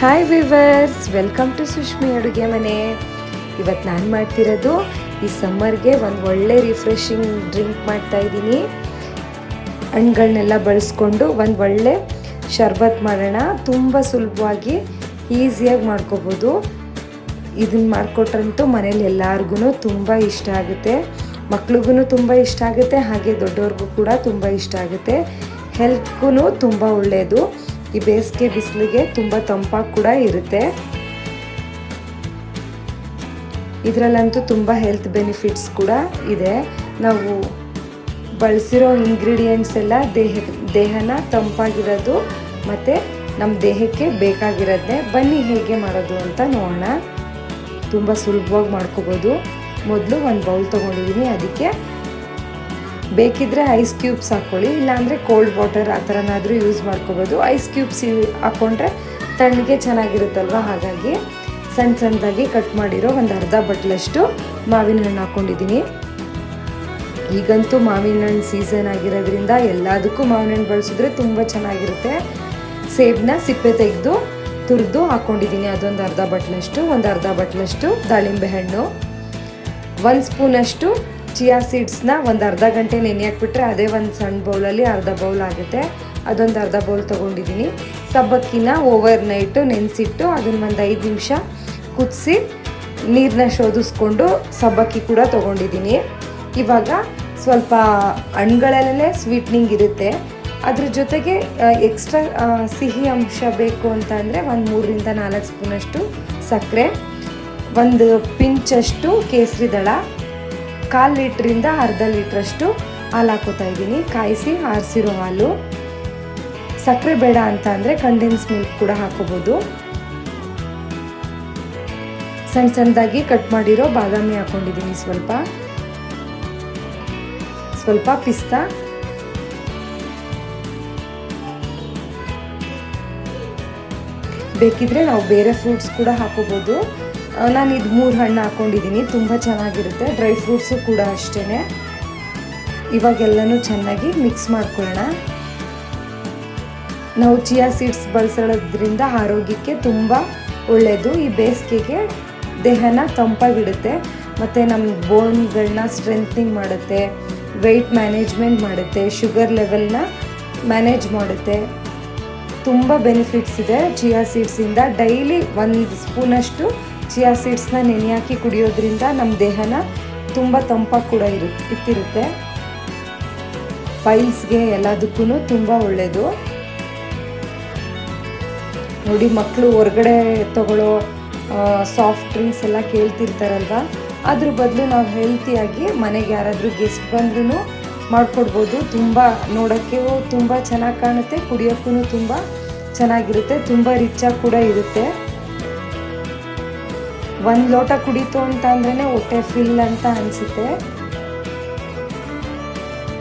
Hi viewers, welcome to ಸುಷ್ಮಿ ಅಡುಗೆ ಮನೆ. ಇವತ್ತು ನಾನು ಮಾಡ್ತಿರೋದು ಈ ಸಮ್ಮರ್ಗೆ ಒಂದು ಒಳ್ಳೆ ರಿಫ್ರೆಶಿಂಗ್ ಡ್ರಿಂಕ್ ಮಾಡ್ತಾ ಇದ್ದೀನಿ. ಹಣ್ಣುಗಳನ್ನೆಲ್ಲ ಬಳಸ್ಕೊಂಡು ಒಂದು ಒಳ್ಳೆ ಶರ್ಬತ್ ಮಾಡೋಣ. ತುಂಬ ಸುಲಭವಾಗಿ ಈಸಿಯಾಗಿ ಮಾಡ್ಕೋಬೋದು. ಇದನ್ನು ಮಾಡಿಕೊಟ್ರಂತೂ ಮನೇಲಿ ಎಲ್ಲರಿಗೂ ತುಂಬ ಇಷ್ಟ ಆಗುತ್ತೆ. ಮಕ್ಳಿಗೂ ತುಂಬ ಇಷ್ಟ ಆಗುತ್ತೆ, ಹಾಗೆ ದೊಡ್ಡವ್ರಿಗೂ ಕೂಡ ತುಂಬ ಇಷ್ಟ ಆಗುತ್ತೆ. ಹೆಲ್ತ್ಗೂ ತುಂಬ ಒಳ್ಳೆಯದು. ಈ ಬೇಸಿಗೆ ಬಿಸಿಲಿಗೆ ತುಂಬ ತಂಪಾಗಿ ಕೂಡ ಇರುತ್ತೆ. ಇದರಲ್ಲಂತೂ ತುಂಬ ಹೆಲ್ತ್ ಬೆನಿಫಿಟ್ಸ್ ಕೂಡ ಇದೆ. ನಾವು ಬಳಸಿರೋ ಇಂಗ್ರೀಡಿಯೆಂಟ್ಸ್ ಎಲ್ಲ ದೇಹನ ತಂಪಾಗಿರೋದು ಮತ್ತು ನಮ್ಮ ದೇಹಕ್ಕೆ ಬೇಕಾಗಿರೋದೇ. ಬನ್ನಿ ಹೇಗೆ ಮಾಡೋದು ಅಂತ ನೋಡೋಣ. ತುಂಬ ಸುಲಭವಾಗಿ ಮಾಡ್ಕೋಬೋದು. ಮೊದಲು ಒಂದು ಬೌಲ್ ತೊಗೊಂಡಿದ್ದೀನಿ. ಅದಕ್ಕೆ ಬೇಕಿದ್ದರೆ ಐಸ್ ಕ್ಯೂಬ್ಸ್ ಹಾಕ್ಕೊಳ್ಳಿ, ಇಲ್ಲಾಂದರೆ ಕೋಲ್ಡ್ ವಾಟರ್ ಆ ಥರನಾದರೂ ಯೂಸ್ ಮಾಡ್ಕೋಬೋದು. ಐಸ್ ಕ್ಯೂಬ್ಸ್ ಹಾಕ್ಕೊಂಡ್ರೆ ತಣ್ಣಗೆ ಚೆನ್ನಾಗಿರುತ್ತಲ್ವ, ಹಾಗಾಗಿ ಸಣ್ಣ ಸಣ್ಣದಾಗಿ ಕಟ್ ಮಾಡಿರೋ ಒಂದು ಅರ್ಧ ಬಟ್ಲಷ್ಟು ಮಾವಿನ ಹಣ್ಣು ಹಾಕ್ಕೊಂಡಿದ್ದೀನಿ. ಈಗಂತೂ ಮಾವಿನ ಹಣ್ಣು ಸೀಸನ್ ಆಗಿರೋದ್ರಿಂದ ಎಲ್ಲದಕ್ಕೂ ಮಾವಿನ ಹಣ್ಣು ಬಳಸಿದ್ರೆ ತುಂಬ ಚೆನ್ನಾಗಿರುತ್ತೆ. ಸೇಬನ್ನ ಸಿಪ್ಪೆ ತೆಗೆದು ತುರಿದು ಹಾಕ್ಕೊಂಡಿದ್ದೀನಿ, ಅದೊಂದು ಅರ್ಧ ಬಟ್ಲಷ್ಟು. ಒಂದು ಅರ್ಧ ಬಟ್ಲಷ್ಟು ದಾಳಿಂಬೆ ಹಣ್ಣು, 1 ಸ್ಪೂನಷ್ಟು ಚಿಯಾ ಸೀಡ್ಸ್ನ ಒಂದು ಅರ್ಧ ಗಂಟೆ ನೆನೆ ಹಾಕ್ಬಿಟ್ರೆ ಅದೇ ಒಂದು ಸಣ್ಣ ಬೌಲಲ್ಲಿ ಅರ್ಧ ಬೌಲ್ ಆಗುತ್ತೆ. ಅದೊಂದು ಅರ್ಧ ಬೌಲ್ ತೊಗೊಂಡಿದ್ದೀನಿ. ಸಬ್ಬಕ್ಕಿನ ಓವರ್ ನೈಟು ನೆನೆಸಿಟ್ಟು ಅದನ್ನು ಒಂದು 5 ನಿಮಿಷ ಕುದಿಸಿ ನೀರನ್ನ ಶೋಧಿಸ್ಕೊಂಡು ಸಬ್ಬಕ್ಕಿ ಕೂಡ ತೊಗೊಂಡಿದ್ದೀನಿ. ಇವಾಗ ಸ್ವಲ್ಪ ಹಣ್ಣುಗಳಲ್ಲೇ ಸ್ವೀಟ್ನಿಂಗ್ ಇರುತ್ತೆ. ಅದ್ರ ಜೊತೆಗೆ ಎಕ್ಸ್ಟ್ರಾ ಸಿಹಿ ಅಂಶ ಬೇಕು ಅಂತ ಅಂದರೆ ಒಂದು 3ರಿಂದ 4 ಸ್ಪೂನಷ್ಟು ಸಕ್ಕರೆ, ಒಂದು ಪಿಂಚಷ್ಟು ಕೇಸರಿ ದಳ, 1/4 ಲೀಟ್ರಿಂದ ಅರ್ಧ ಲೀಟ್ರಷ್ಟು ಹಾಲು ಹಾಕೋತಾ ಇದ್ದೀನಿ. ಕಾಯಿಸಿ ಆರಿಸಿರೋ ಹಾಲು. ಸಕ್ಕರೆ ಬೇಡ ಅಂತ ಅಂದರೆ ಕಂಡೆನ್ಸ್ ಮಿಲ್ಕ್ ಕೂಡ ಹಾಕೋಬೋದು. ಸಣ್ಣ ಸಣ್ಣದಾಗಿ ಕಟ್ ಮಾಡಿರೋ ಬಾದಾಮಿ ಹಾಕೊಂಡಿದ್ದೀನಿ, ಸ್ವಲ್ಪ ಪಿಸ್ತಾ, ಬೇಕಿದ್ರೆ ನಾವು ಬೇರೆ ಫ್ರೂಟ್ಸ್ ಕೂಡ ಹಾಕೋಬೋದು. ನಾನು ಇದು 3 ಹಣ್ಣು ಹಾಕ್ಕೊಂಡಿದ್ದೀನಿ, ತುಂಬ ಚೆನ್ನಾಗಿರುತ್ತೆ. ಡ್ರೈ ಫ್ರೂಟ್ಸು ಕೂಡ ಅಷ್ಟೇ. ಇವಾಗೆಲ್ಲನೂ ಚೆನ್ನಾಗಿ ಮಿಕ್ಸ್ ಮಾಡ್ಕೊಳ್ಳೋಣ. ನಾವು ಚಿಯಾ ಸೀಡ್ಸ್ ಬಳಸೋದ್ರಿಂದ ಆರೋಗ್ಯಕ್ಕೆ ತುಂಬ ಒಳ್ಳೆಯದು. ಈ ಬೇಸಿಗೆಗೆ ದೇಹನ ತಂಪಾಗಿಡುತ್ತೆ ಮತ್ತು ನಮ್ಮ ಬೋನ್ಗಳನ್ನ ಸ್ಟ್ರೆಂಥನಿಂಗ್ ಮಾಡುತ್ತೆ, ವೆಯ್ಟ್ ಮ್ಯಾನೇಜ್ಮೆಂಟ್ ಮಾಡುತ್ತೆ, ಶುಗರ್ ಲೆವೆಲ್ನ ಮ್ಯಾನೇಜ್ ಮಾಡುತ್ತೆ. ತುಂಬ ಬೆನಿಫಿಟ್ಸ್ ಇದೆ ಚಿಯಾ ಸೀಡ್ಸಿಂದ. ಡೈಲಿ 1 ಸ್ಪೂನಷ್ಟು ಚಿಯಾ ಸೀಡ್ಸ್ನ ನೆನೆ ಹಾಕಿ ಕುಡಿಯೋದ್ರಿಂದ ನಮ್ಮ ದೇಹನ ತುಂಬ ತಂಪಾಗಿ ಕೂಡ ಇಟ್ಟಿರುತ್ತೆ. ಪೈಲ್ಸ್ಗೆ ಎಲ್ಲದಕ್ಕೂ ತುಂಬ ಒಳ್ಳೆಯದು. ನೋಡಿ, ಮಕ್ಕಳು ಹೊರಗಡೆ ತಗೊಳ್ಳೋ ಸಾಫ್ಟ್ ಡ್ರಿಂಕ್ಸ್ ಎಲ್ಲ ಕೇಳ್ತಿರ್ತಾರಲ್ವ, ಅದ್ರ ಬದಲು ನಾವು ಹೆಲ್ತಿಯಾಗಿ ಮನೆಗೆ ಯಾರಾದರೂ ಗೆಸ್ಟ್ ಬಂದ್ರೂ ಮಾಡಿಕೊಡ್ಬೋದು. ತುಂಬ ನೋಡೋಕ್ಕೆ ತುಂಬ ಚೆನ್ನಾಗಿ ಕಾಣುತ್ತೆ, ಕುಡಿಯೋಕ್ಕೂ ತುಂಬ ಚೆನ್ನಾಗಿರುತ್ತೆ, ತುಂಬ ರಿಚಾಗಿ ಕೂಡ ಇರುತ್ತೆ. 1 ಲೋಟ ಕುಡಿತು ಅಂತ ಅಂದ್ರೇ ಹೊಟ್ಟೆ ಫಿಲ್ ಅಂತ ಅನಿಸುತ್ತೆ.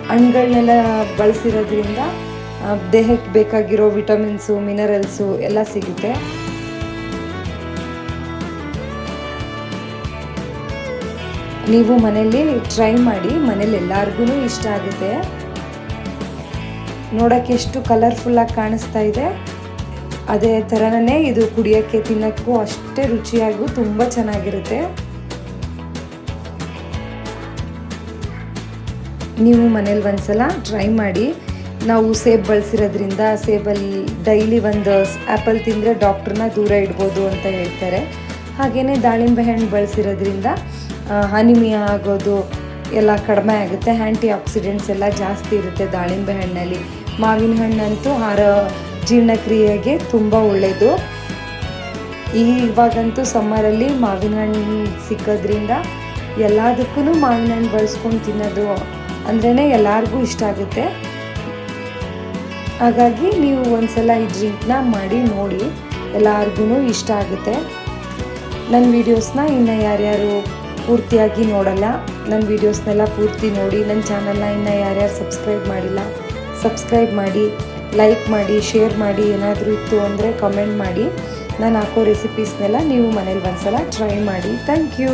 ಹಣ್ಣುಗಳನ್ನೆಲ್ಲ ಬಳಸಿರೋದ್ರಿಂದ ದೇಹಕ್ಕೆ ಬೇಕಾಗಿರೋ ವಿಟಮಿನ್ಸು, ಮಿನರಲ್ಸು ಎಲ್ಲ ಸಿಗುತ್ತೆ. ನೀವು ಮನೇಲಿ ಟ್ರೈ ಮಾಡಿ, ಮನೇಲಿ ಎಲ್ಲರಿಗೂ ಇಷ್ಟ ಆಗುತ್ತೆ. ನೋಡೋಕ್ಕೆ ಎಷ್ಟು ಕಲರ್ಫುಲ್ಲಾಗಿ ಕಾಣಿಸ್ತಾ ಇದೆ, ಅದೇ ಥರನೇ ಇದು ಕುಡಿಯೋಕ್ಕೆ ತಿನ್ನೋಕ್ಕೂ ಅಷ್ಟೇ ರುಚಿಯಾಗೂ ತುಂಬ ಚೆನ್ನಾಗಿರುತ್ತೆ. ನೀವು ಮನೇಲಿ ಒಂದ್ಸಲ ಟ್ರೈ ಮಾಡಿ. ನಾವು ಸೇಬ್ ಬಳಸಿರೋದ್ರಿಂದ ಸೇಬಲ್ಲಿ ಡೈಲಿ ಒಂದು ಆ್ಯಪಲ್ ತಿಂದರೆ ಡಾಕ್ಟ್ರನ್ನ ದೂರ ಇಡ್ಬೋದು ಅಂತ ಹೇಳ್ತಾರೆ. ಹಾಗೆಯೇ ದಾಳಿಂಬೆ ಹಣ್ಣು ಬಳಸಿರೋದ್ರಿಂದ ಅನಿಮಿಯಾ ಆಗೋದು ಎಲ್ಲ ಕಡಿಮೆ ಆಗುತ್ತೆ. ಆ್ಯಂಟಿ ಆಕ್ಸಿಡೆಂಟ್ಸ್ ಎಲ್ಲ ಜಾಸ್ತಿ ಇರುತ್ತೆ ದಾಳಿಂಬೆ ಹಣ್ಣಲ್ಲಿ. ಮಾವಿನ ಹಣ್ಣಂತೂ ಜೀರ್ಣಕ್ರಿಯೆಗೆ ತುಂಬ ಒಳ್ಳೆಯದು. ಇವಾಗಂತೂ ಸಮ್ಮರಲ್ಲಿ ಮಾವಿನ ಹಣ್ಣು ಸಿಕ್ಕೋದ್ರಿಂದ ಎಲ್ಲದಕ್ಕೂ ಮಾವಿನ ಹಣ್ಣು ಬಳಸ್ಕೊಂಡು ತಿನ್ನೋದು ಅಂದ್ರೇ ಎಲ್ಲರಿಗೂ ಇಷ್ಟ ಆಗುತ್ತೆ. ಹಾಗಾಗಿ ನೀವು ಒಂದ್ಸಲ ಈ ಡ್ರಿಂಕ್ನ ಮಾಡಿ ನೋಡಿ, ಎಲ್ಲರಿಗೂ ಇಷ್ಟ ಆಗುತ್ತೆ. ನನ್ನ ವೀಡಿಯೋಸ್ನ ಇನ್ನು ಯಾರ್ಯಾರು ಪೂರ್ತಿಯಾಗಿ ನೋಡಲ್ಲ, ನನ್ನ ವೀಡಿಯೋಸ್ನೆಲ್ಲ ಪೂರ್ತಿ ನೋಡಿ. ನನ್ನ ಚಾನಲ್ನ ಇನ್ನು ಯಾರ್ಯಾರು ಸಬ್ಸ್ಕ್ರೈಬ್ ಮಾಡಿಲ್ಲ, ಸಬ್ಸ್ಕ್ರೈಬ್ ಮಾಡಿ, ಲೈಕ್ ಮಾಡಿ, ಶೇರ್ ಮಾಡಿ. ಏನಾದರೂ ಇತ್ತು ಅಂದರೆ ಕಮೆಂಟ್ ಮಾಡಿ. ನಾನು ಹಾಕೋ ರೆಸಿಪೀಸ್ನೆಲ್ಲ ನೀವು ಮನೇಲಿ ಒಂದ್ಸಲ ಟ್ರೈ ಮಾಡಿ. Thank you.